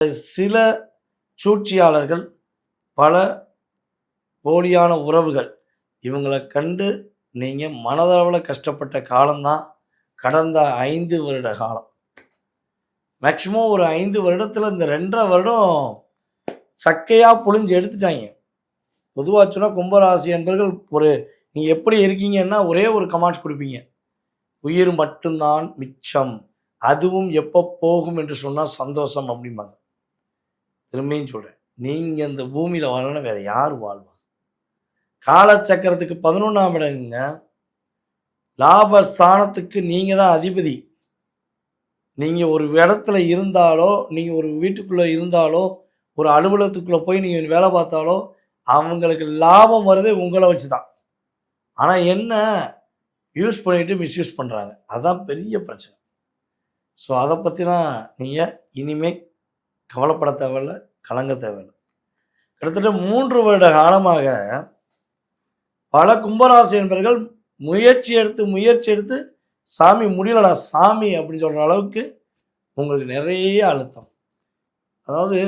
சில சூழ்ச்சியாளர்கள், பல போலியான உறவுகள் இவங்களை கண்டு நீங்கள் மனதளவில் கஷ்டப்பட்ட காலம்தான் கடந்த 5 வருட காலம். மேக்சிமம் ஒரு 5 வருடத்தில் இந்த 2.5 வருடம் சக்கையாக புழிஞ்சு எடுத்துட்டாங்க. பொதுவாக சொன்னால் கும்பராசி என்பர்கள் நீங்கள் எப்படி இருக்கீங்கன்னா ஒரே ஒரு கமெண்ட்ஸ் கொடுப்பீங்க, உயிர் மட்டும்தான் மிச்சம், அதுவும் எப்போ போகும் என்று சொன்னால் சந்தோஷம் அப்படிம்பாங்க. திரும்பியும் சொல்கிறேன், நீங்கள் இந்த பூமியில் வாழணும், வேறு யார் வாழ்வா? காலச்சக்கரத்துக்கு 11ஆம் இடங்க, லாபஸ்தானத்துக்கு நீங்கள் தான் அதிபதி. நீங்கள் ஒரு இடத்துல இருந்தாலோ, நீங்கள் ஒரு வீட்டுக்குள்ளே இருந்தாலோ, ஒரு அலுவலகத்துக்குள்ளே போய் நீங்கள் வேலை பார்த்தாலோ அவங்களுக்கு லாபம் வருது உங்களை வச்சு தான். ஆனால் என்ன யூஸ் பண்ணிவிட்டு மிஸ்யூஸ் பண்ணுறாங்க, அதுதான் பெரிய பிரச்சனை. ஸோ அதை பற்றிலாம் நீங்கள் இனிமேல் கவலைப்பட தேவையில்லை, கலங்க தேவையில்லை. கிட்டத்தட்ட 3 வருட காலமாக பல கும்பராசி என்பவர்கள் முயற்சி எடுத்து சாமி முடியலடா சாமி அப்படின்னு சொல்கிற அளவுக்கு உங்களுக்கு நிறைய அழுத்தம். அதாவது